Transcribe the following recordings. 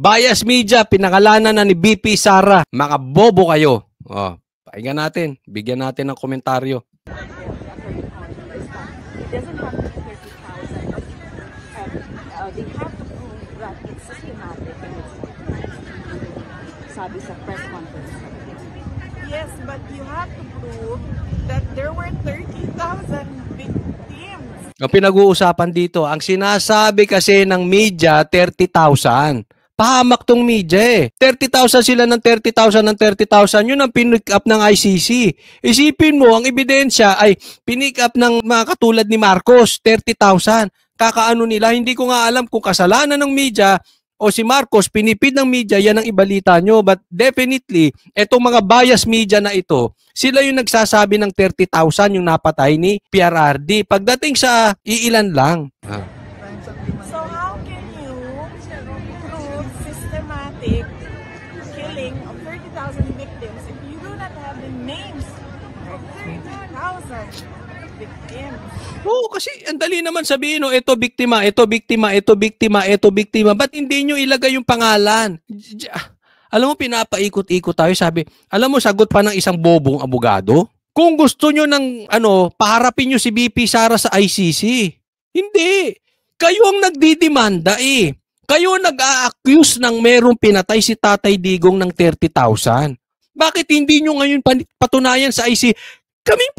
Bias media, pinangalanan na ni BP Sara. Mga bobo kayo. Oh, pakinggan natin. Bigyan natin ng komentaryo. It doesn't have to be 30,000. They have to prove that it's systematic and it's sabi sa press conference. Yes, but you have to prove that there were 30,000 victims. Ang pinag-uusapan dito, ang sinasabi kasi ng media, 30,000. Pahamak tong media eh. 30,000 sila ng 30,000 ng 30,000. Yun ang pinick up ng ICC. Isipin mo, ang ebidensya ay pinick up ng mga katulad ni Marcos, 30,000. Kakaano nila, hindi ko nga alam kung kasalanan ng media o si Marcos, pinipid ng media, yan ang ibalita nyo. But definitely, etong mga bias media na ito, sila yung nagsasabi ng 30,000 yung napatay ni PRRD. Pagdating sa iilan lang. So how can you prove systematic killing of 30,000 victims if you do not have the names of 30,000 victims? Oo, kasi ang dali naman sabihin, ito biktima, ito biktima, ito biktima, ito biktima. Ba't hindi nyo ilagay yung pangalan? Alam mo, pinapaikot-ikot tayo. Sabi, alam mo, sagot pa ng isang bobong abogado. Kung gusto nyo ng, paharapin nyo si BP Sara sa ICC. Hindi. Kayo ang nagdidemanda eh. Kayo nag-a-accuse ng merong pinatay si Tatay Digong ng 30,000. Bakit hindi nyo ngayon patunayan sa ICC? Kami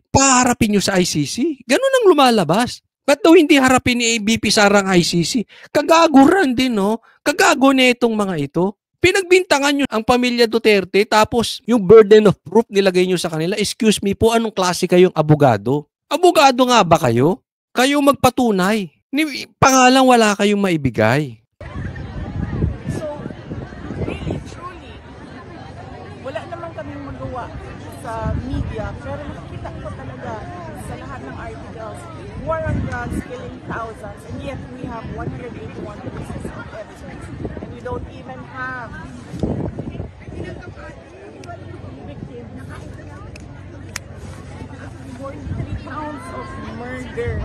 paharapin nyo sa ICC. Ganun ang lumalabas. Ba't daw hindi harapin ni BP Sara ang ICC? Kagaguran din, no? Kagago na itong mga ito. Pinagbintangan nyo ang pamilya Duterte, tapos yung burden of proof nilagay nyo sa kanila. Excuse me po, anong klase kayong abogado? Abogado nga ba kayo? Kayo magpatunay. Pangalan wala kayong maibigay. So, really, truly, wala naman kaming magawa sa media, pero nakikita ko talaga sa lahat ng articles, war on drugs, killing thousands, and yet we have 181 pieces of evidence, and we don't even have victims. 43 counts of murder.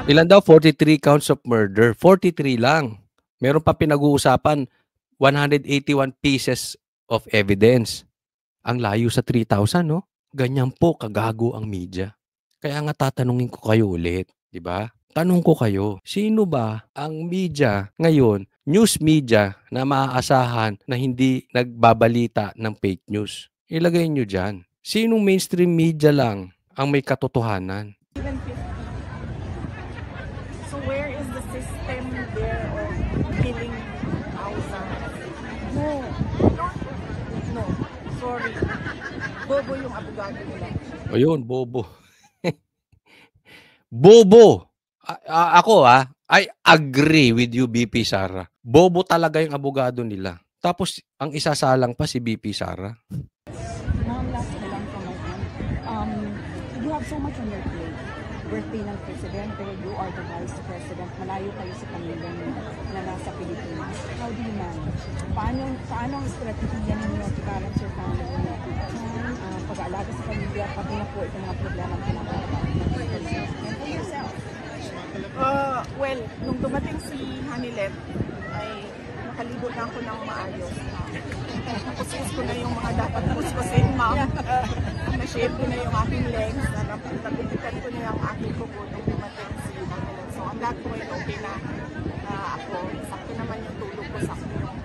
Ilan daw? 43 counts of murder. 43 lang. Meron pa pinag-uusapan, 181 pieces of evidence. Ang layo sa 3,000, no? Ganyan po kagago ang media. Kaya nga tatanungin ko kayo ulit, di ba? Tanong ko kayo, sino ba ang media ngayon, news media na maaasahan na hindi nagbabalita ng fake news? Ilagay nyo dyan. Sinong mainstream media lang ang may katotohanan? Even 50. So where is the system there of killing thousands? No. Sorry. Bobo yung abogado nila. Ayun, bobo. Bobo. Ako I agree with you, BP Sara. Bobo talaga yung abogado nila. Tapos, ang isasalang pa si BP Sara. Ma'am, last na lang from my end. You have so much on your plate. Birthday ng presidente, you are the vice president, malayo kayo sa pamilya niyo na nasa Pilipinas. How do you manage? Paano ang strategiya ninyo to balance your family time, pag-aalaga sa pamilya, pati na po itong mga problema ang pinaparapan and for yourself? Well, nung dumating si Hanilet, ay nakalibot na ako ng maayos. Napusis ko na yung mga dapat puskusin, ma'am. Na-shave ko na yung aking legs. Napipitan ko na yung aking kuko nung dumating si Hanilet. So, on that point, okay na ako. Sakto naman yung tulog ko, sakto yung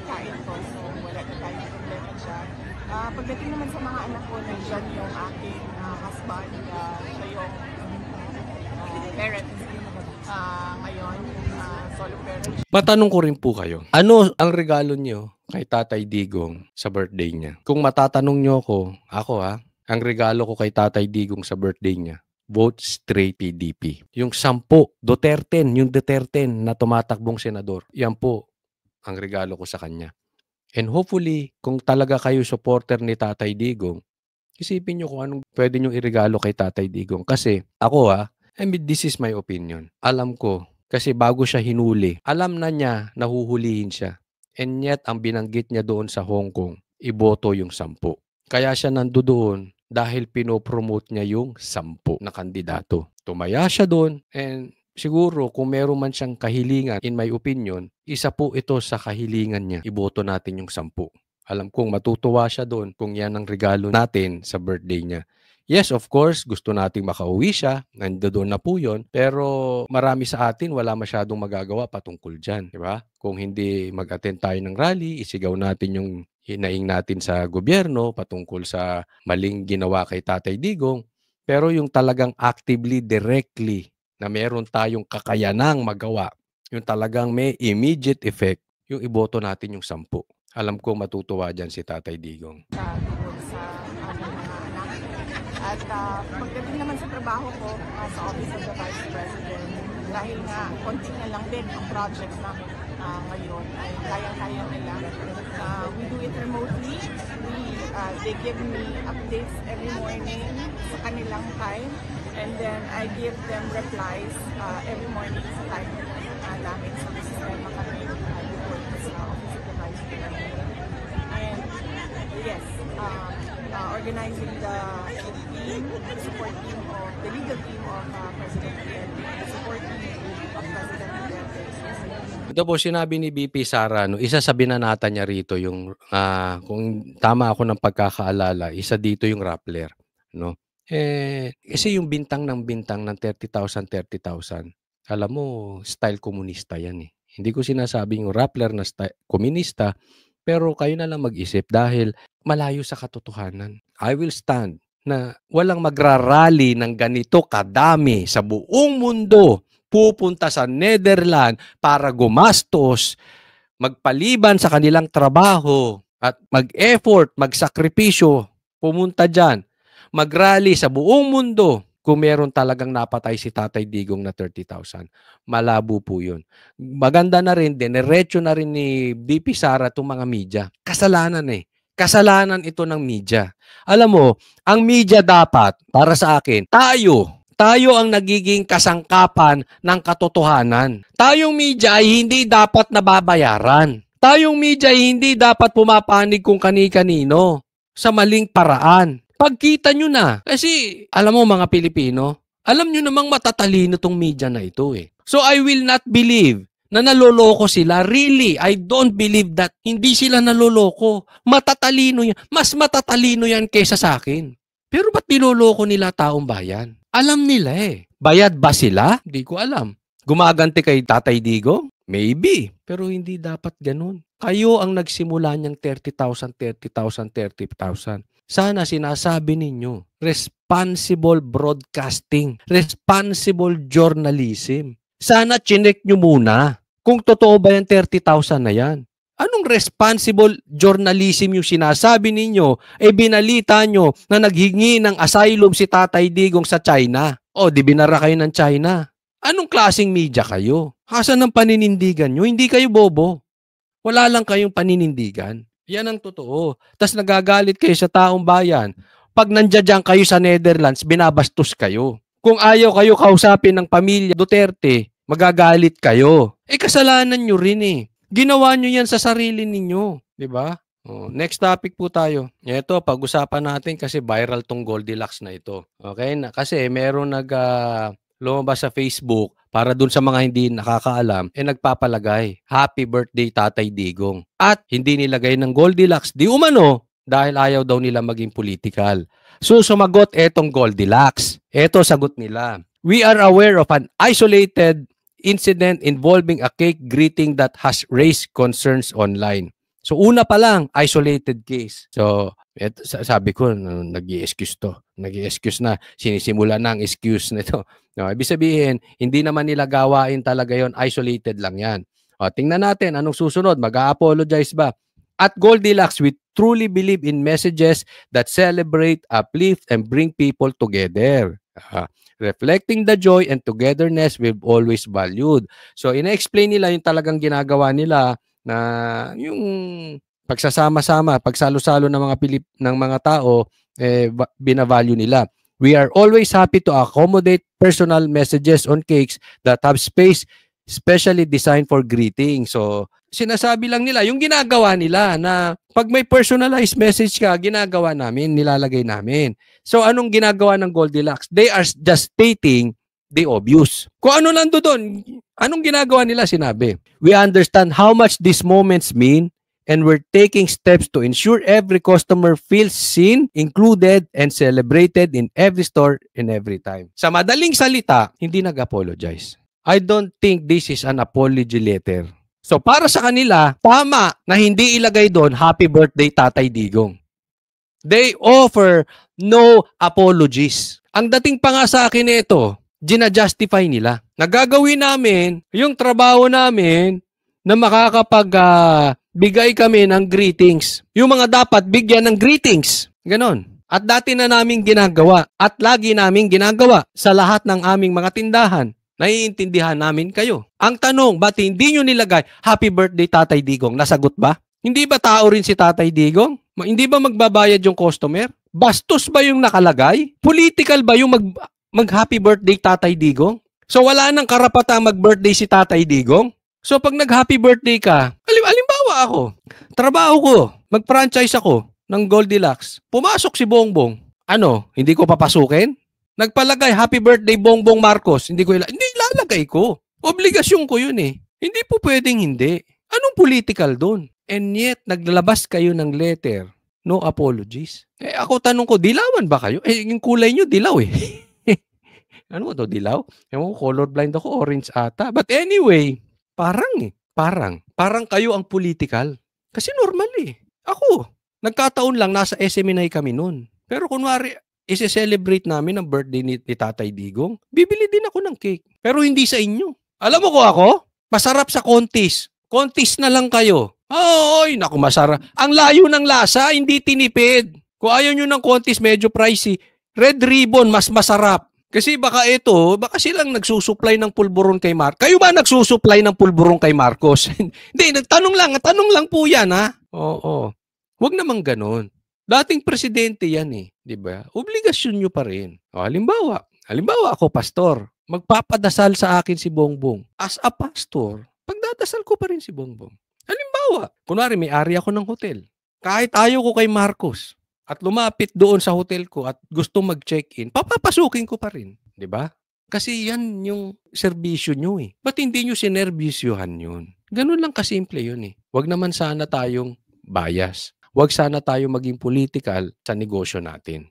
kain ko. So, wala na tayong problema dyan. Pagdating naman sa mga anak ko, nandiyan yung aking husband, siya yung parent ngayon, solo parent. Matanong ko rin po kayo, ano ang regalo nyo kay Tatay Digong sa birthday niya? Kung matatanong nyo ako ang regalo ko kay Tatay Digong sa birthday niya, vote straight PDP. Yung 10 Duterte na tumatakbong senador, yan po ang regalo ko sa kanya. And hopefully, kung talaga kayo supporter ni Tatay Digong, isipin nyo kung anong pwede nyo iregalo kay Tatay Digong. Kasi ako this is my opinion. Alam ko, kasi bago siya hinuli, alam na niya na huhulihin siya. And yet, ang binanggit niya doon sa Hong Kong, iboto yung 10. Kaya siya nandoon dahil pinopromote niya yung 10 na kandidato. Tumaya siya doon and siguro kung meron man siyang kahilingan, in my opinion, isa po ito sa kahilingan niya. Iboto natin yung 10. Alam kong matutuwa siya doon kung yan ang regalo natin sa birthday niya. Yes, of course, gusto nating makauwi siya. Nandoon na po yun. Pero marami sa atin wala masyadong magagawa patungkol dyan. Diba? Kung hindi mag-attend tayo ng rally, isigaw natin yung hinaing natin sa gobyerno patungkol sa maling ginawa kay Tatay Digong. Pero yung talagang actively, directly, na meron tayong kakayanang magawa, yung talagang may immediate effect, yung iboto natin yung 10. Alam ko matutuwa dyan si Tatay Digong. Sa aming mga anak. At pagdating naman sa trabaho ko sa Office of the Vice President, dahil nga konti na lang din ang project namin ngayon, ay kaya-kaya nila. We do it remotely. They give me updates every morning sa kanilang time, and then I give them replies every morning sa time namin sa sistema kami report sa Office of the Vice President. And yes, organizing the team, the support team of the legal team of President Duterte, the support team of President Duterte. Ito po sinabi ni BP Sara, no, isa sa binanata niya rito yung kung tama ako ng pagkakaalala, isa dito yung Rappler, no. Kasi yung bintang ng 30,000. Alam mo, style komunista yan eh. Hindi ko sinasabing yung Rappler na style komunista, pero kayo na lang mag-isip dahil malayo sa katotohanan. I will stand na walang magrarally ng ganito kadami sa buong mundo pupunta sa Netherlands para gumastos, magpaliban sa kanilang trabaho at mag-effort, magsakripisyo, pumunta dyan, mag-rally sa buong mundo kung meron talagang napatay si Tatay Digong na 30,000. Malabo po yun. Maganda na rin, dinerecho na rin ni BP Sara itong mga media. Kasalanan eh. Kasalanan ito ng media. Alam mo, ang media dapat, para sa akin, tayo ang nagiging kasangkapan ng katotohanan. Tayong media ay hindi dapat nababayaran. Tayong media ay hindi dapat pumapanig kung kani-kanino sa maling paraan. Pagkita nyo na. Kasi, alam mo mga Pilipino, alam nyo namang matatalino tong media na ito eh. So I will not believe na naloloko sila. Really, I don't believe that. Hindi sila naloloko. Matatalino yan. Mas matatalino yan kaysa sa akin. Pero ba't niloloko nila taong bayan? Alam nila eh. Bayad ba sila? Hindi ko alam. Gumaganti kay Tatay Digong? Maybe. Pero hindi dapat ganun. Kayo ang nagsimula niyang 30,000. Sana sinasabi ninyo, responsible broadcasting, responsible journalism. Sana chinek nyo muna kung totoo ba yung 30,000 na yan. Anong responsible journalism yung sinasabi ninyo? Binalita nyo na naghingi ng asylum si Tatay Digong sa China. O, di binara kayo ng China. Anong klaseng media kayo? Hasan ang paninindigan nyo? Hindi kayo bobo. Wala lang kayong paninindigan. Yan ang totoo. Tas nagagalit kayo sa taong bayan. Pag nandiyan kayo sa Netherlands, binabastos kayo. Kung ayaw kayo kausapin ng pamilya Duterte, magagalit kayo. Kasalanan nyo rin eh. Ginawa nyo yan sa sarili ninyo. Diba? Next topic po tayo. Ito, pag-usapan natin kasi viral tong Goldilocks na ito. Okay? Kasi meron lumabas sa Facebook para dun sa mga hindi nakakaalam, nagpapalagay, happy birthday Tatay Digong. At hindi nilagay ng Goldilocks, di umano, dahil ayaw daw nila maging political. So, sumagot etong Goldilocks. Eto sagot nila. We are aware of an isolated incident involving a cake greeting that has raised concerns online. So, una pa lang, isolated case. So, sabi ko, nag-i-excuse to. Nag-i-excuse na. Sinisimula na ang excuse nito. No, ibig sabihin, hindi naman nila gawain talaga yon, isolated lang yan. Tingnan natin, anong susunod? Mag-a-apologize ba? At Goldilocks, we truly believe in messages that celebrate, uplift, and bring people together. Reflecting the joy and togetherness we've always valued. So, ina-explain nila yung talagang ginagawa nila na yung pagsasama-sama, pagsalo-salo ng mga tao, binavalue nila. We are always happy to accommodate personal messages on cakes that have space specially designed for greeting. So, sinasabi lang nila, yung ginagawa nila na pag may personalized message ka, ginagawa namin, nilalagay namin. So, anong ginagawa ng Goldilocks? They are just stating the obvious. Kung ano nando doon, anong ginagawa nila sinabi? We understand how much these moments mean and we're taking steps to ensure every customer feels seen, included, and celebrated in every store and every time. Sa madaling salita, hindi nag-apologize. I don't think this is an apology letter. So para sa kanila, tama na hindi ilagay doon, Happy Birthday Tatay Digong. They offer no apologies. Ang dating pa nga sa akin ito, gina-justify nila. Nagagawin namin yung trabaho namin na makakapagbigay kami ng greetings. Yung mga dapat bigyan ng greetings. Ganon. At dati na namin ginagawa at lagi namin ginagawa sa lahat ng aming mga tindahan. Naiintindihan namin kayo. Ang tanong, ba't hindi nyo nilagay, Happy Birthday Tatay Digong? Nasagot ba? Hindi ba tao rin si Tatay Digong? Hindi ba magbabayad yung customer? Bastos ba yung nakalagay? Political ba yung mag-Happy Birthday Tatay Digong? So wala nang karapatang mag-birthday si Tatay Digong? So pag nag-happy birthday ka, alimbawa ako, trabaho ko, mag-franchise ako ng Goldilocks, pumasok si Bongbong, ano, hindi ko papasukin? Nagpalagay, Happy Birthday Bongbong Marcos, hindi ilalagay ko. Obligasyon ko yun eh. Hindi po pwedeng hindi. Anong political doon? And yet, naglalabas kayo ng letter, no apologies. Ako tanong ko, dilawan ba kayo? Yung kulay nyo, dilaw eh. Ano to, dilaw? Ewan ko, colorblind ako, orange ata. But anyway, parang kayo ang political. Kasi normal eh. Ako, nagkataon lang, nasa SMNI kami noon. Pero kunwari, isi-celebrate namin ang birthday ni Tatay Digong, bibili din ako ng cake. Pero hindi sa inyo. Alam mo ko ako? Masarap sa contest. Contest na lang kayo. Oy, naku, masarap. Ang layo ng lasa, hindi tinipid. Kung ayaw nyo ng contest, medyo pricey. Red Ribbon, mas masarap. Kasi baka silang nagsusupply ng pulburon kay Marcos. Kayo ba nagsusupply ng pulburon kay Marcos? Hindi, tanong lang po yan, ha? Oo. Huwag naman ganun. Dating presidente yan eh, di ba? Obligasyon nyo pa rin. O, halimbawa ako pastor, magpapadasal sa akin si Bongbong. As a pastor, pagdadasal ko pa rin si Bongbong. Halimbawa, kunwari may ari ako ng hotel. Kahit ayaw ko kay Marcos at lumapit doon sa hotel ko at gusto mag-check-in, papapasukin ko pa rin, di ba? Kasi yan yung serbisyo nyo eh. Ba't hindi nyo sinerbisyuhan yun? Ganun lang kasimple yun eh. Huwag naman sana tayong bias. Huwag sana tayo maging political sa negosyo natin.